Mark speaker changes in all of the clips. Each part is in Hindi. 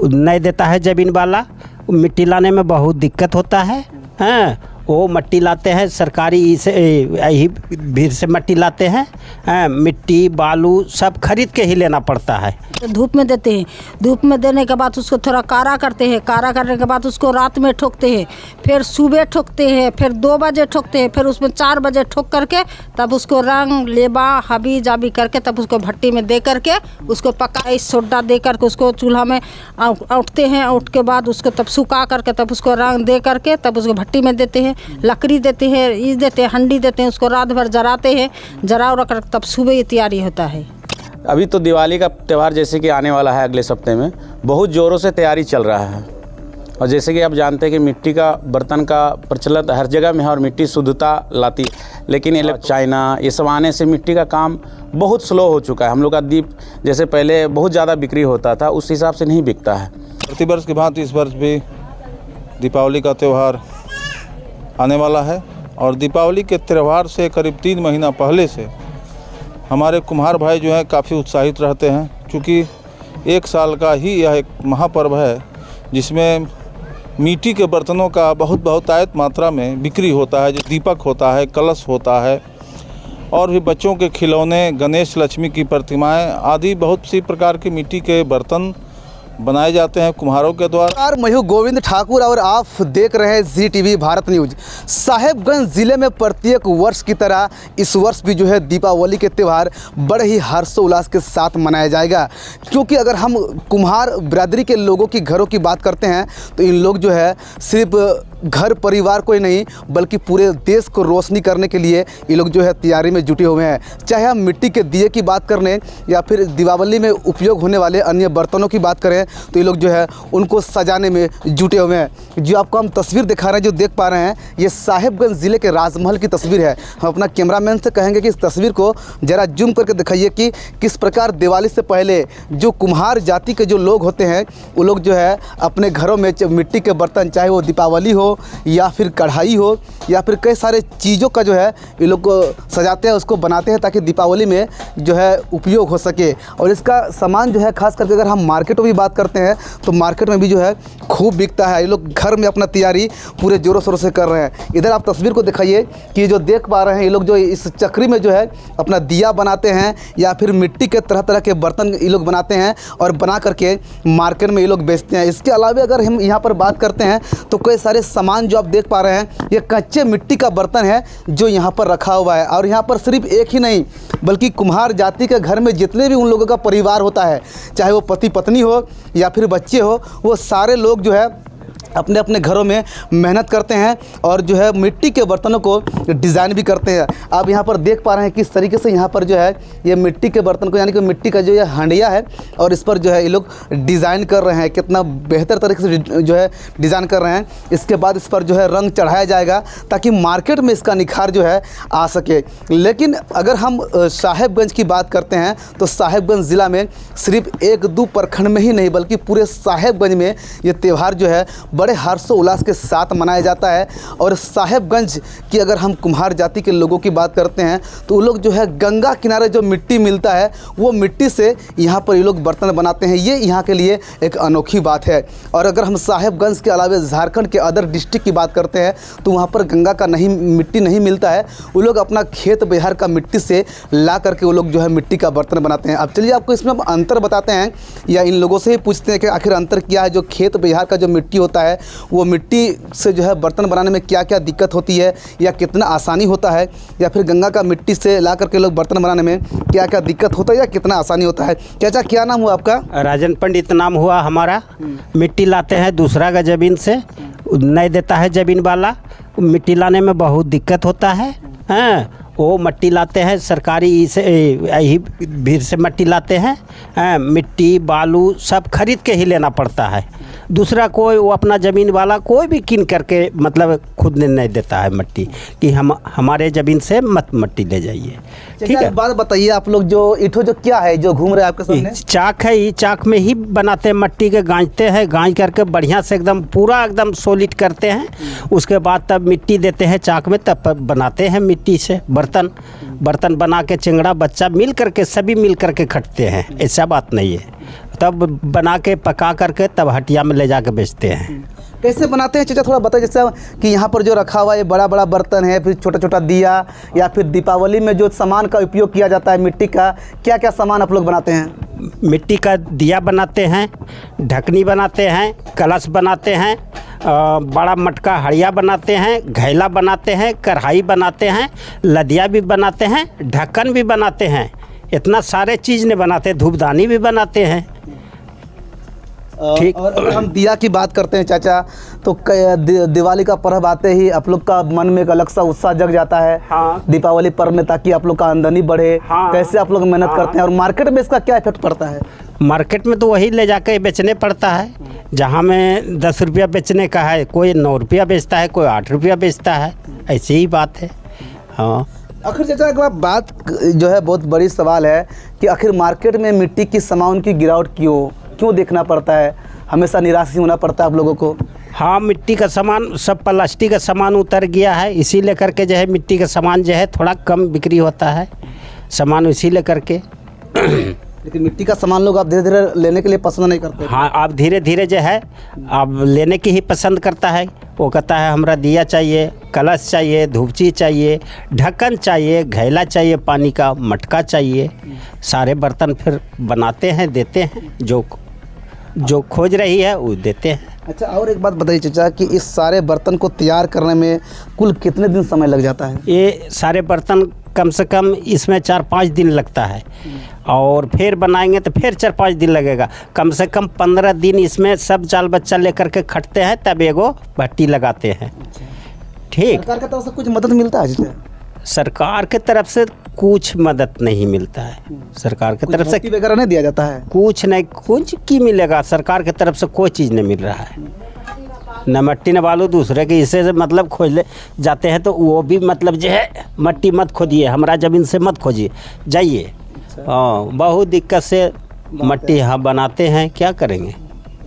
Speaker 1: नहीं देता है ज़मीन वाला, मिट्टी लाने में बहुत दिक्कत होता है। हाँ, वो मिट्टी लाते हैं सरकारी से, यही भीड़ से मिट्टी लाते हैं। हाँ, मिट्टी बालू सब खरीद के ही लेना पड़ता है।
Speaker 2: धूप में देते हैं, धूप में देने के बाद उसको थोड़ा कारा करते हैं, कारा करने के बाद उसको रात में ठोकते हैं, फिर सुबह ठोकते हैं, फिर 2 बजे ठोकते हैं, फिर उसमें 4 बजे ठोक करके तब उसको रंग लेबा हबी जाबी करके तब उसको भट्टी में दे करके उसको पकाई सोडा दे करके उसको चूल्हा में औंठते हैं। औंठ के बाद उसको तब सुखा करके तब उसको रंग दे करके तब उसको भट्टी में देते हैं। लकड़ी देते हैं, ईस देते हैं, हंडी देते हैं, उसको रात भर जलाते हैं, जला कर तब सुबह ये तैयारी होता है।
Speaker 3: अभी तो दिवाली का त्यौहार जैसे कि आने वाला है अगले सप्ताह में, बहुत ज़ोरों से तैयारी चल रहा है। और जैसे कि आप जानते हैं कि मिट्टी का बर्तन का प्रचलन हर जगह में है और मिट्टी शुद्धता लाती है, लेकिन चाइना ये सब आने से मिट्टी का काम बहुत स्लो हो चुका है। हम लोग का दीप जैसे पहले बहुत ज़्यादा बिक्री होता था उस हिसाब से नहीं बिकता है।
Speaker 4: प्रतिवर्ष की भांति इस वर्ष भी दीपावली का त्यौहार आने वाला है और दीपावली के त्यौहार से करीब 3 महीना पहले से हमारे कुम्हार भाई जो हैं काफ़ी उत्साहित रहते हैं, क्योंकि 1 साल का ही यह एक महापर्व है जिसमें मिट्टी के बर्तनों का बहुत आयत मात्रा में बिक्री होता है। जो दीपक होता है, कलश होता है और भी बच्चों के खिलौने, गणेश लक्ष्मी की प्रतिमाएं आदि बहुत सी प्रकार के मिट्टी के बर्तन बनाए जाते हैं कुम्हारों के द्वारा।
Speaker 5: मैं हूं गोविंद ठाकुर और आप देख रहे हैं ZTV भारत न्यूज। साहेबगंज ज़िले में प्रत्येक वर्ष की तरह इस वर्ष भी जो है दीपावली के त्यौहार बड़े ही हर्षोल्लास के साथ मनाया जाएगा, क्योंकि अगर हम कुम्हार बिरादरी के लोगों की घरों की बात करते हैं तो इन लोग जो है सिर्फ घर परिवार को ही नहीं बल्कि पूरे देश को रोशनी करने के लिए ये लोग जो है तैयारी में जुटे हुए हैं। चाहे हम मिट्टी के दिए की बात करें या फिर दीपावली में उपयोग होने वाले अन्य बर्तनों की बात करें तो ये लोग जो है उनको सजाने में जुटे हुए हैं। जो आपको हम तस्वीर दिखा रहे हैं, जो देख पा रहे हैं, ये साहेबगंज ज़िले के राजमहल की तस्वीर है। हम अपना कैमरामैन से कहेंगे कि इस तस्वीर को ज़रा जूम करके दिखाइए कि किस प्रकार दिवाली से पहले जो कुम्हार जाति के जो लोग होते हैं वो लोग जो है अपने घरों में मिट्टी के बर्तन, चाहे वो दीपावली हो या फिर कढ़ाई हो या फिर कई सारे चीज़ों का जो है ये लोग सजाते हैं, उसको बनाते हैं ताकि दीपावली में जो है उपयोग हो सके। और इसका सामान जो है खास करके अगर हम मार्केट में भी बात करते हैं तो मार्केट में भी जो है खूब बिकता है। ये लोग घर में अपना तैयारी पूरे ज़ोरों शोरों से कर रहे हैं। इधर आप तस्वीर को दिखाइए कि जो देख पा रहे हैं ये लोग जो इस चक्री में जो है अपना दिया बनाते हैं या फिर मिट्टी के तरह तरह के बर्तन ये लोग बनाते हैं और बना करके मार्केट में ये लोग बेचते हैं। इसके अलावा अगर हम यहाँ पर बात करते हैं तो कई सारे सामान जो आप देख पा रहे हैं ये कच्चे मिट्टी का बर्तन है जो यहाँ पर रखा हुआ है। और यहाँ पर सिर्फ एक ही नहीं बल्कि कुम्हार जाति के घर में जितने भी उन लोगों का परिवार होता है, चाहे वो पति पत्नी हो या फिर बच्चे हो, वो सारे लोग जो है अपने अपने घरों में मेहनत करते हैं और जो है मिट्टी के बर्तनों को डिज़ाइन भी करते हैं। आप यहाँ पर देख पा रहे हैं किस तरीके से यहाँ पर जो है ये मिट्टी के बर्तन को, यानी कि मिट्टी का जो ये हंडिया है और इस पर जो है ये लोग डिज़ाइन कर रहे हैं। कितना बेहतर तरीके से जो है डिज़ाइन कर रहे हैं। इसके बाद इस पर जो है रंग चढ़ाया जाएगा ताकि मार्केट में इसका निखार जो है आ सके। लेकिन अगर हम साहेबगंज की बात करते हैं तो साहेबगंज ज़िला में सिर्फ 1-2 प्रखंड में ही नहीं बल्कि पूरे साहेबगंज में ये त्यौहार जो है बड़े हर्षोल्लास के साथ मनाया जाता है। और साहेबगंज की अगर हम कुम्हार जाति के लोगों की बात करते हैं तो वो लोग जो है गंगा किनारे जो मिट्टी मिलता है वो मिट्टी से यहाँ पर ये लोग बर्तन बनाते हैं। ये यहाँ के लिए एक अनोखी बात है। और अगर हम साहेबगंज के अलावा झारखंड के अदर डिस्ट्रिक्ट की बात करते हैं तो वहाँ पर गंगा का मिट्टी नहीं मिलता है। वो लोग अपना खेत बिहार का मिट्टी से ला करके वो लोग जो है मिट्टी का बर्तन बनाते हैं। अब चलिए आपको इसमें हम अंतर बताते हैं या इन लोगों से ही पूछते हैं कि आखिर अंतर क्या है। जो खेत बिहार का जो मिट्टी होता है वो मिट्टी से जो है बर्तन बनाने में क्या क्या दिक्कत होती है या कितना आसानी होता है, या फिर गंगा का मिट्टी से ला करके लोग बर्तन बनाने में क्या क्या दिक्कत होता है या कितना आसानी होता है। चाचा क्या नाम हुआ आपका?
Speaker 1: राजन पंडित नाम हुआ हमारा। मिट्टी लाते हैं दूसरा का ज़मीन से, नहीं देता है ज़मीन वाला, मिट्टी लाने में बहुत दिक्कत होता है। हाँ, वो मिट्टी लाते हैं सरकारी से, यही भीड़ से मिट्टी लाते हैं। हाँ, मिट्टी बालू सब खरीद के ही लेना पड़ता है। दूसरा कोई वो अपना ज़मीन वाला कोई भी किन करके मतलब खुद ने नहीं देता है मिट्टी कि हम हमारे ज़मीन से मत मिट्टी ले जाइए। ठीक है,
Speaker 5: बात बताइए आप लोग जो इठो जो क्या है जो घूम रहे हैं आपके सामने?
Speaker 1: चाक है। ये चाक में ही बनाते हैं, मिट्टी के गांजते हैं, गांज करके बढ़िया से एकदम पूरा एकदम सॉलिड करते हैं। उसके बाद तब मिट्टी देते हैं चाक में, तब बनाते हैं मिट्टी से बर्तन बना के चिंगड़ा बच्चा मिल करके सभी मिल करके खटते हैं। ऐसा बात नहीं है। तब बना के पका करके तब हटिया में ले जाके बेचते हैं।
Speaker 5: कैसे बनाते हैं चाचा, थोड़ा बताइए। जैसे कि यहाँ पर जो रखा हुआ है ये बड़ा बड़ा बर्तन है, फिर छोटा छोटा दिया, या फिर दीपावली में जो सामान का उपयोग किया जाता है मिट्टी का, क्या क्या सामान आप लोग बनाते हैं?
Speaker 1: मिट्टी का दिया बनाते हैं, ढकनी बनाते हैं, कलश बनाते हैं, बड़ा मटका हड़िया बनाते हैं, घैला बनाते हैं, कढ़ाई बनाते हैं, लदिया भी बनाते हैं, ढक्कन भी बनाते हैं। इतना सारे चीज़ ने बनाते हैं, धूपदानी भी बनाते हैं। ठीक।
Speaker 5: और अगर हम दिया की बात करते हैं चाचा, तो दिवाली का पर्व आते ही आप लोग का मन में एक अलग सा उत्साह जग जाता है।
Speaker 1: हाँ।
Speaker 5: दीपावली पर्व में, ताकि आप लोग का आमदनी बढ़े।
Speaker 1: हाँ।
Speaker 5: कैसे आप लोग मेहनत करते हैं और मार्केट में इसका क्या इफेक्ट पड़ता है?
Speaker 1: मार्केट में तो वही ले जाकर बेचने पड़ता है। जहाँ में 10 रुपया बेचने का है, कोई 9 रुपया बेचता है, कोई 8 रुपया बेचता है। ऐसी ही बात है। हाँ।
Speaker 5: आखिर चाचा एक बात जो है बहुत बड़ी सवाल है कि आखिर मार्केट में मिट्टी की सामान की गिरावट क्यों देखना पड़ता है? हमेशा निराश ही होना पड़ता है आप लोगों को।
Speaker 1: हाँ, मिट्टी का सामान, सब प्लास्टिक का सामान उतर गया है, इसी लेकर के जो है मिट्टी का सामान जो है थोड़ा कम बिक्री होता है सामान, इसी लेकर के।
Speaker 5: लेकिन मिट्टी का सामान लोग आप धीरे धीरे लेने के लिए पसंद नहीं करते।
Speaker 1: हाँ, आप धीरे धीरे जो है आप लेने की ही पसंद करता है। वो कहता है हमरा दिया चाहिए, कलश चाहिए, धूपची चाहिए, ढक्कन चाहिए, घैला चाहिए, पानी का मटका चाहिए। सारे बर्तन फिर बनाते हैं, देते हैं, जो खोज रही है वो देते हैं।
Speaker 5: अच्छा, और एक बात बताइए चाचा कि इस सारे बर्तन को तैयार करने में कुल कितने दिन समय लग जाता है?
Speaker 1: ये सारे बर्तन कम से कम इसमें 4-5 दिन लगता है, और फिर बनाएंगे तो फिर 4-5 दिन लगेगा। कम से कम 15 दिन इसमें सब जाल बच्चा लेकर के खटते हैं, तब एगो भट्टी लगाते हैं। ठीक।
Speaker 5: सरकार की तरफ से कुछ मदद मिलता है चाचा?
Speaker 1: सरकार के तरफ से कुछ मदद नहीं मिलता है। सरकार की तरफ से
Speaker 5: भट्टी वगैरह नहीं दिया जाता है?
Speaker 1: कुछ नहीं, कुछ की मिलेगा। सरकार की तरफ से कोई चीज़ नहीं मिल रहा है, न मट्टी न बालू। दूसरे के इससे मतलब खोज ले जाते हैं तो वो भी मतलब जो है मट्टी मत खोदिए, हमारा ज़मीन से मत खोजिए, जाइए। हाँ, बहुत दिक्कत से मट्टी हाँ बनाते हैं, क्या करेंगे।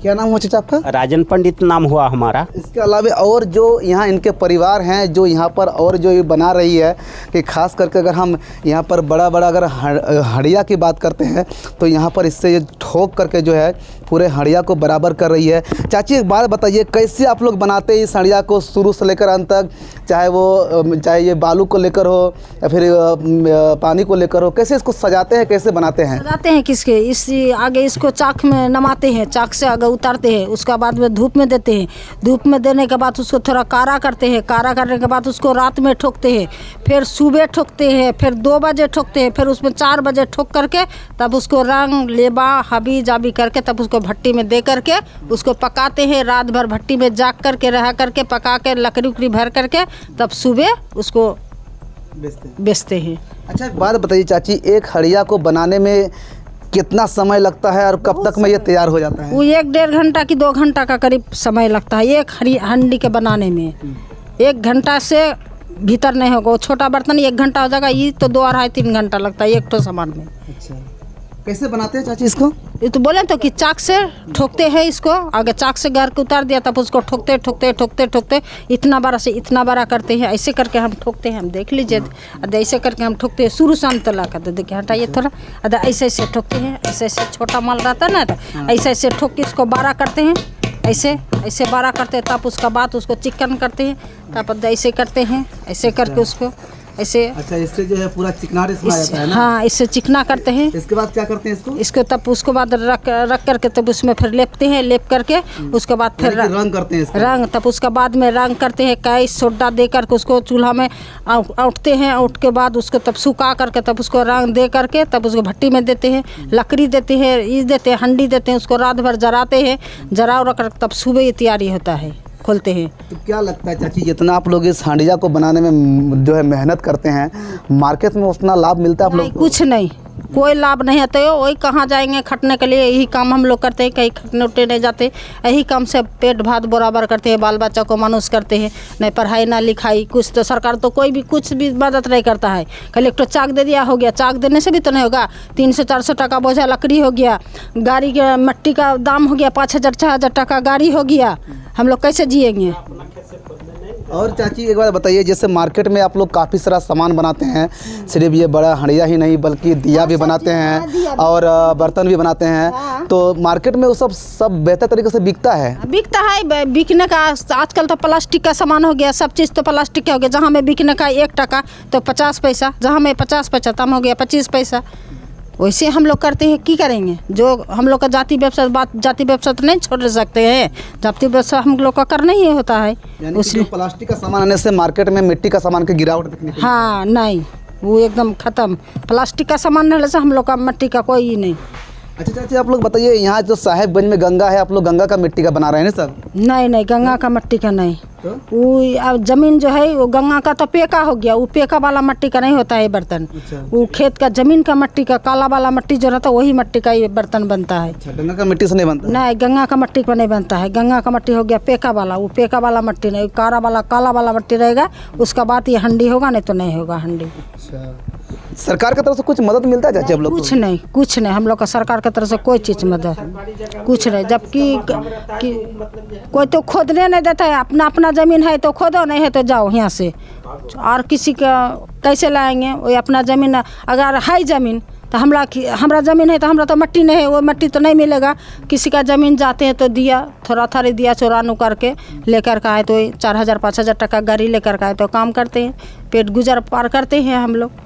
Speaker 5: क्या नाम हुआ चाचा आपका?
Speaker 1: राजन पंडित नाम हुआ हमारा।
Speaker 5: इसके अलावा और जो यहाँ इनके परिवार हैं जो यहाँ पर और जो ये बना रही है, कि खास करके अगर हम यहाँ पर बड़ा अगर हड़िया की बात करते हैं तो यहाँ पर इससे ये ठोक करके जो है पूरे हड़िया को बराबर कर रही है। चाची एक बात बताइए, कैसे आप लोग बनाते हैं इस हड़िया को शुरू से लेकर अंत तक? चाहे ये बालू को लेकर हो या फिर पानी को लेकर हो, कैसे इसको सजाते हैं, कैसे बनाते हैं?
Speaker 2: सजाते हैं किसके, इस आगे इसको चाक में नमाते हैं, चाक से आगे उतारते हैं, उसका बाद में धूप में देते हैं। धूप में देने के बाद उसको थोड़ा कारा करते हैं, कारा करने के बाद उसको रात में ठोकते हैं, फिर सुबह ठोकते हैं, फिर 2 बजे ठोकते हैं, फिर उसमें 4 बजे ठोक करके तब उसको रंग लेबा हबी जाबी करके तब उसको भट्टी में दे करके उसको पकाते हैं। रात भर भट्टी में जाग करके रहा करके पका के लकड़ी उकड़ी भर करके तब सुबह उसको बेचते हैं।
Speaker 5: अच्छा एक बात बताइए चाची, एक हड़िया को बनाने में कितना समय लगता है और कब तक में ये तैयार हो जाता है?
Speaker 2: वो 1-1.5 घंटा की 2 घंटा का करीब समय लगता है एक हंडी के बनाने में। 1 घंटा से भीतर नहीं होगा। वो छोटा बर्तन 1 घंटा हो जाएगा, ये तो 2-2.5-3 घंटा लगता है एक तो सामान में।
Speaker 5: अच्छा, कैसे बनाते हैं चाची इसको?
Speaker 2: ये तो बोले तो कि चाक से ठोकते हैं इसको, आगे चाक से घर के उतार दिया तब उसको ठोकते ठोकते ठोकते ठोकते इतना बड़ा से इतना बड़ा करते हैं। ऐसे करके हम ठोकते हैं, हम देख लीजिए। ऐसे करके हम ठोकते हैं शुरू से अंत तक। तो देखिए हटाइए थोड़ा, ऐसे ऐसे ठोकते हैं, ऐसे ऐसे छोटा माल रहता है ना, तो ऐसे ऐसे ठोक के इसको बड़ा करते हैं, ऐसे ऐसे बड़ा करते हैं। तब उसका बाद उसको चिकन करते हैं, तब ऐसे करते हैं, ऐसे करके उसको ऐसे।
Speaker 5: अच्छा, इससे जो है पूरा चिकनाहट इसमें आ जाता है ना?
Speaker 2: हाँ, इससे चिकना करते हैं।
Speaker 5: इसके बाद क्या करते हैं
Speaker 2: इसको तब उसके बाद रख करके तब उसमें फिर लेपते हैं, लेप करके उसके बाद फिर
Speaker 5: रंग करते हैं इसका?
Speaker 2: रंग तब उसके बाद में रंग करते हैं, कई सोडा दे करके उसको चूल्हा में औंठते हैं। औंठ के बाद उसको तब सुखा करके तब उसको रंग दे करके तब उसको भट्टी में देते हैं, लकड़ी देते हैं, ईस देते हैं, हंडी देते हैं, उसको रात भर जराते हैं। जरा कर तब सुबह ये तैयारी होता है, खोलते हैं।
Speaker 5: तो क्या लगता है चाची, जितना आप लोग इस हांडिया को बनाने में जो है मेहनत करते हैं, मार्केट में उतना लाभ मिलता है आप लोग को?
Speaker 2: कुछ नहीं, कोई लाभ नहीं होता है। वही कहाँ जाएंगे खटने के लिए, यही काम हम लोग करते हैं, कहीं खटने उठने नहीं जाते। यही काम से पेट भात बराबर करते हैं, बाल बच्चा को मनुष्य करते हैं। नहीं पढ़ाई ना लिखाई कुछ, तो सरकार तो कोई भी कुछ भी मदद नहीं करता है। खाली एक तो चाक दे दिया, हो गया। चाक देने से भी तो नहीं होगा। 300-400 टका बोझा लकड़ी हो गया, गाड़ी के मट्टी का दाम हो गया 5000-6000 टका गाड़ी हो गया। हम लोग कैसे जिएंगे?
Speaker 5: और चाची एक बात बताइए, जैसे मार्केट में आप लोग काफ़ी सारा सामान बनाते हैं, सिर्फ ये बड़ा हंडिया ही नहीं बल्कि दिया भी बनाते हैं और बर्तन भी बनाते हैं, तो मार्केट में वो सब बेहतर तरीके से बिकता है?
Speaker 2: बिकता है, बिकने का आजकल तो प्लास्टिक का सामान हो गया, सब चीज़ तो प्लास्टिक का हो गया। जहाँ में बिकने का 1 टका तो 50 पैसा, जहाँ में 50 पैसा तब हो गया 25 पैसा। वैसे हम लोग करते हैं, की करेंगे? जो हम लोग का जाति व्यवसाय तो नहीं छोड़ सकते हैं, जाति व्यवसाय हम लोग का करना ही होता है।
Speaker 5: उसमें प्लास्टिक का सामान आने से मार्केट में मिट्टी का सामान की गिरावट देखने को
Speaker 2: हाँ नहीं, वो एकदम ख़त्म। प्लास्टिक का सामान रहने से हम लोग का मिट्टी का कोई नहीं।
Speaker 5: अच्छा चाची आप लोग बताइए, यहाँ जो साहेबगंज में गंगा है, आप लोग गंगा का मिट्टी का बना रहे हैं ना सब?
Speaker 2: नहीं, गंगा का मिट्टी का नहीं।
Speaker 5: तो?
Speaker 2: वो जमीन जो है वो गंगा का तो पेका हो गया, वो पेका वाला मिट्टी का नहीं होता है बर्तन।
Speaker 5: अच्छा।
Speaker 2: वो खेत का जमीन का मिट्टी का काला वाला मिट्टी जो रहता है वही मिट्टी का ये बर्तन बनता है।
Speaker 5: अच्छा, गंगा का मिट्टी से नहीं बनता?
Speaker 2: नहीं, गंगा का मिट्टी का नहीं बनता है। गंगा का मिट्टी हो गया पेका वाला, वो पेका वाला मिट्टी नहीं, काला वाला मिट्टी रहेगा, उसका बाद ये हंडी होगा, नहीं तो नहीं होगा हंडी।
Speaker 5: अच्छा, सरकार की तरफ से कुछ मदद मिलता है चाची आप लोग को?
Speaker 2: कुछ नहीं, हम लोग का सरकार की तरफ से कोई चीज़ मदद कुछ नहीं। जबकि कोई तो खोदने नहीं देता है, अपना ज़मीन है तो खोदो, नहीं है तो जाओ यहाँ से। और किसी का कैसे लाएंगे? वो अपना ज़मीन, अगर है ज़मीन तो हमरा ज़मीन है तो हमरा तो मिट्टी नहीं है, वो मिट्टी तो नहीं मिलेगा। किसी का ज़मीन जाते हैं तो दिया थोड़ा दिया चोरानू करके लेकर का है तो 4000-5000 टका गाड़ी लेकर का है तो काम करते हैं, पेट गुजर पार करते हैं हम लोग।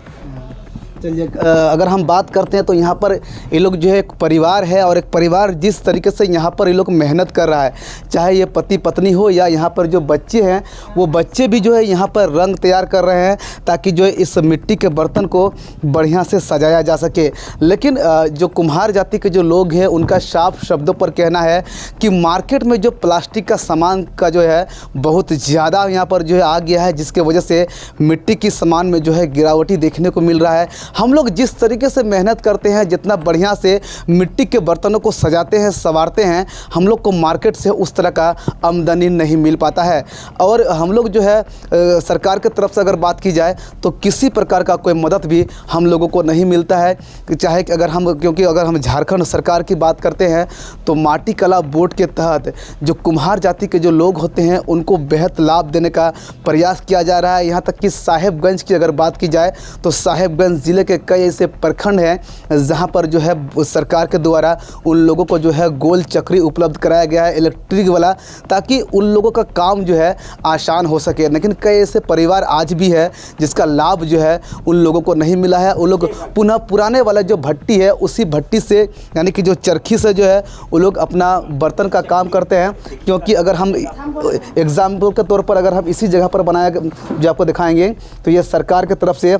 Speaker 5: चलिए, अगर हम बात करते हैं तो यहाँ पर ये लोग जो है एक परिवार है, और एक परिवार जिस तरीके से यहाँ पर ये लोग मेहनत कर रहा है, चाहे ये पति पत्नी हो या यहाँ पर जो बच्चे हैं, वो बच्चे भी जो है यहाँ पर रंग तैयार कर रहे हैं ताकि जो है इस मिट्टी के बर्तन को बढ़िया से सजाया जा सके। लेकिन जो कुम्हार जाति के जो लोग हैं उनका साफ शब्दों पर कहना है कि मार्केट में जो प्लास्टिक का सामान का जो है बहुत ज़्यादा यहाँ पर जो है आ गया है, जिसके वजह से मिट्टी की सामान में जो है गिरावटी देखने को मिल रहा है। हम लोग जिस तरीके से मेहनत करते हैं, जितना बढ़िया से मिट्टी के बर्तनों को सजाते हैं, संवारते हैं, हम लोग को मार्केट से उस तरह का आमदनी नहीं मिल पाता है। और हम लोग जो है सरकार की तरफ से अगर बात की जाए तो किसी प्रकार का कोई मदद भी हम लोगों को नहीं मिलता है। चाहे कि क्योंकि अगर हम झारखंड सरकार की बात करते हैं तो माटी कला बोर्ड के तहत जो कुम्हार जाति के जो लोग होते हैं उनको बेहद लाभ देने का प्रयास किया जा रहा है। यहाँ तक कि साहेबगंज की अगर बात की जाए तो साहेबगंज ज़िले के कई ऐसे प्रखंड हैं जहां पर जो है सरकार के द्वारा उन लोगों को जो है गोल चक्री उपलब्ध कराया गया है इलेक्ट्रिक वाला, ताकि उन लोगों का काम जो है आसान हो सके। लेकिन कई ऐसे परिवार आज भी है जिसका लाभ जो है उन लोगों को नहीं मिला है। वो लोग पुनः पुराने वाला जो भट्टी है उसी भट्टी से यानी कि जो चरखी से जो है वो लोग अपना बर्तन का काम करते हैं। क्योंकि अगर हम एग्जाम्पल के तौर पर अगर हम इसी जगह पर बनाया जो आपको दिखाएंगे तो ये सरकार की तरफ से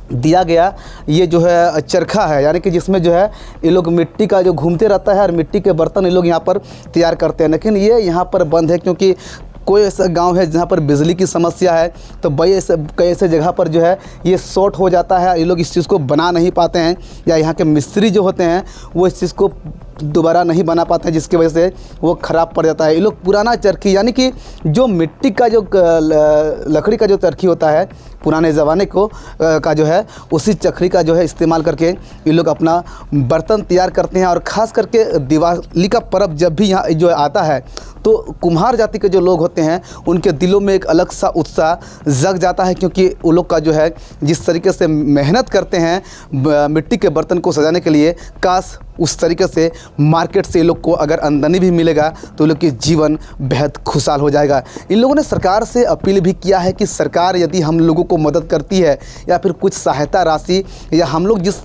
Speaker 5: दिया गया ये जो है चरखा है, यानी कि जिसमें जो है ये लोग मिट्टी का जो घूमते रहता है और मिट्टी के बर्तन ये लोग यहाँ पर तैयार करते हैं। लेकिन ये यहाँ पर बंद है क्योंकि कोई ऐसा गांव है जहाँ पर बिजली की समस्या है, तो कई ऐसे जगह पर जो है ये शॉर्ट हो जाता है, ये लोग इस चीज़ को बना नहीं पाते हैं, या यहाँ के मिस्त्री जो होते हैं वो इस चीज़ को दोबारा नहीं बना पाते हैं, जिसकी वजह से वो ख़राब पड़ जाता है। ये लोग पुराना चरखी यानी कि जो मिट्टी का जो लकड़ी का जो चरखी होता है पुराने ज़माने का जो है उसी चरखी का जो है इस्तेमाल करके ये लोग अपना बर्तन तैयार करते हैं। और ख़ास करके दिवाली का पर्व जब भी यहाँ जो आता है तो कुम्हार जाति के जो लोग होते हैं उनके दिलों में एक अलग सा उत्साह जग जाता है, क्योंकि वो लोग का जो है जिस तरीके से मेहनत करते हैं मिट्टी के बर्तन को सजाने के लिए, काश उस तरीके से मार्केट से ये लोग को अगर आमदनी भी मिलेगा तो ये लोग की जीवन बेहद खुशहाल हो जाएगा। इन लोगों ने सरकार से अपील भी किया है कि सरकार यदि हम लोगों को मदद करती है या फिर कुछ सहायता राशि, या हम लोग जिस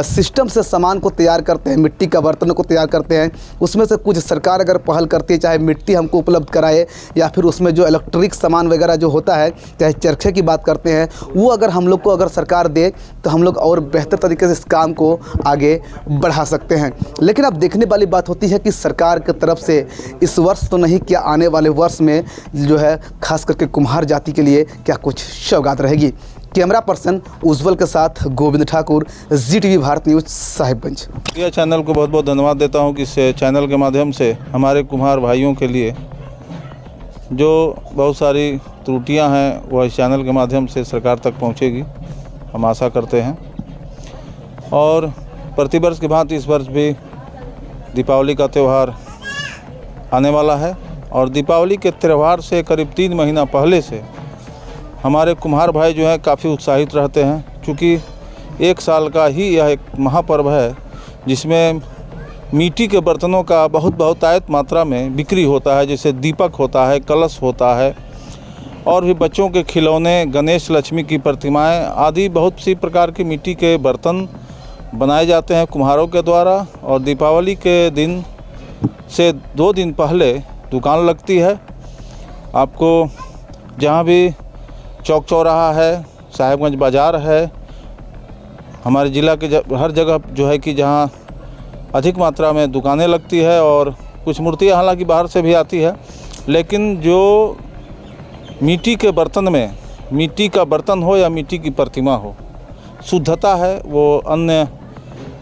Speaker 5: सिस्टम से सामान को तैयार करते हैं, मिट्टी का बर्तनों को तैयार करते हैं, उसमें से कुछ सरकार अगर पहल करती है, चाहे मिट्टी हमको उपलब्ध कराए या फिर उसमें जो इलेक्ट्रिक सामान वगैरह जो होता है, चाहे चरखे की बात करते हैं, वो अगर हम लोग को अगर सरकार दे तो हम लोग और बेहतर तरीके से इस काम को आगे बढ़ा सकते हैं। लेकिन अब देखने वाली बात होती है कि सरकार की तरफ से इस वर्ष तो नहीं, क्या आने वाले वर्ष में जो है खास करके कुम्हार जाति के लिए क्या कुछ सौगात रहेगी। कैमरा पर्सन उज्जवल के साथ गोविंद ठाकुर, ZTV भारत न्यूज़, साहिबगंज।
Speaker 4: यह चैनल को बहुत बहुत धन्यवाद देता हूं कि इस चैनल के माध्यम से हमारे कुम्हार भाइयों के लिए जो बहुत सारी त्रुटियां हैं वह इस चैनल के माध्यम से सरकार तक पहुंचेगी, हम आशा करते हैं। और प्रतिवर्ष की भांति इस वर्ष भी दीपावली का त्यौहार आने वाला है और दीपावली के त्यौहार से करीब 3 महीना पहले से हमारे कुम्हार भाई जो हैं काफ़ी उत्साहित रहते हैं, क्योंकि 1 साल का ही यह एक महापर्व है जिसमें मिट्टी के बर्तनों का बहुत आयत मात्रा में बिक्री होता है। जैसे दीपक होता है, कलश होता है और भी बच्चों के खिलौने, गणेश लक्ष्मी की प्रतिमाएं आदि बहुत सी प्रकार के मिट्टी के बर्तन बनाए जाते हैं कुम्हारों के द्वारा। और दीपावली के दिन से 2 दिन पहले दुकान लगती है। आपको जहाँ भी चौक चौराहा है, साहेबगंज बाज़ार है, हमारे ज़िला के हर जगह जो है कि जहाँ अधिक मात्रा में दुकानें लगती है और कुछ मूर्तियाँ हालांकि बाहर से भी आती है, लेकिन जो मिट्टी के बर्तन में, मिट्टी का बर्तन हो या मिट्टी की प्रतिमा हो, शुद्धता है। वो अन्य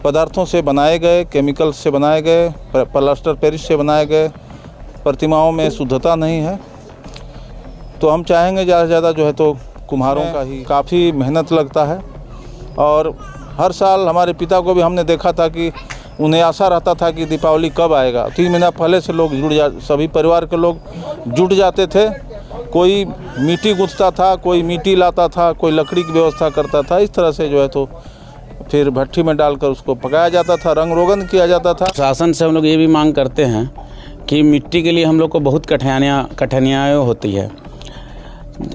Speaker 4: पदार्थों से बनाए गए, केमिकल से बनाए गए, प्लास्टर पेरिस से बनाए गए प्रतिमाओं में शुद्धता नहीं है। तो हम चाहेंगे ज़्यादा से ज़्यादा जो है तो कुम्हारों का ही काफ़ी मेहनत लगता है। और हर साल हमारे पिता को भी हमने देखा था कि उन्हें आशा रहता था कि दीपावली कब आएगा। 3 महीना पहले से लोग सभी परिवार के लोग जुट जाते थे। कोई मिट्टी गूंथता था, कोई मिट्टी लाता था, कोई लकड़ी की व्यवस्था करता था। इस तरह से जो है तो फिर भट्ठी में डालकर उसको पकाया जाता था, रंग रोगन किया जाता था।
Speaker 3: शासन से हम लोग ये भी मांग करते हैं कि मिट्टी के लिए हम लोग को बहुत कठिनाइयाँ होती है।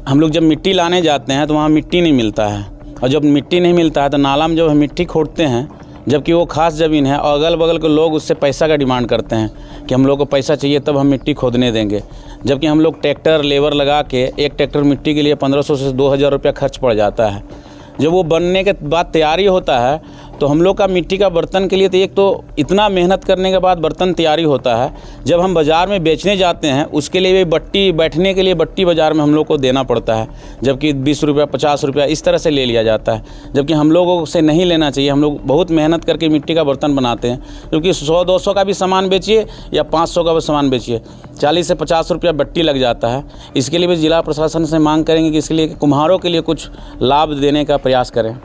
Speaker 3: हम लोग जब मिट्टी लाने जाते हैं तो वहाँ मिट्टी नहीं मिलता है, और जब मिट्टी नहीं मिलता है तो नाला में जब हम मिट्टी खोदते हैं, जबकि वो खास ज़मीन है और अगल बगल के लोग उससे पैसा का डिमांड करते हैं कि हम लोग को पैसा चाहिए तब हम मिट्टी खोदने देंगे। जबकि हम लोग ट्रैक्टर लेबर लगा के एक ट्रैक्टर मिट्टी के लिए 1500 से 2000 रुपया खर्च पड़ जाता है। जब वो बनने के बाद तैयारी होता है तो हम लोग का मिट्टी का बर्तन के लिए तो एक तो इतना मेहनत करने के बाद बर्तन तैयारी होता है। जब हम बाज़ार में बेचने जाते हैं उसके लिए भी बट्टी, बैठने के लिए बट्टी बाज़ार में हम लोग को देना पड़ता है, जबकि 20 रुपया 50 रुपया इस तरह से ले लिया जाता है, जबकि हम लोगों से नहीं लेना चाहिए। हम लोग बहुत मेहनत करके मिट्टी का बर्तन बनाते हैं, क्योंकि 100-200 का भी सामान बेचिए या 500 का भी सामान बेचिए, 40 से 50 रुपया बट्टी लग जाता है। इसके लिए भी जिला प्रशासन से मांग करेंगे कि इसके लिए कुम्हारों के लिए कुछ लाभ देने का प्रयास करें।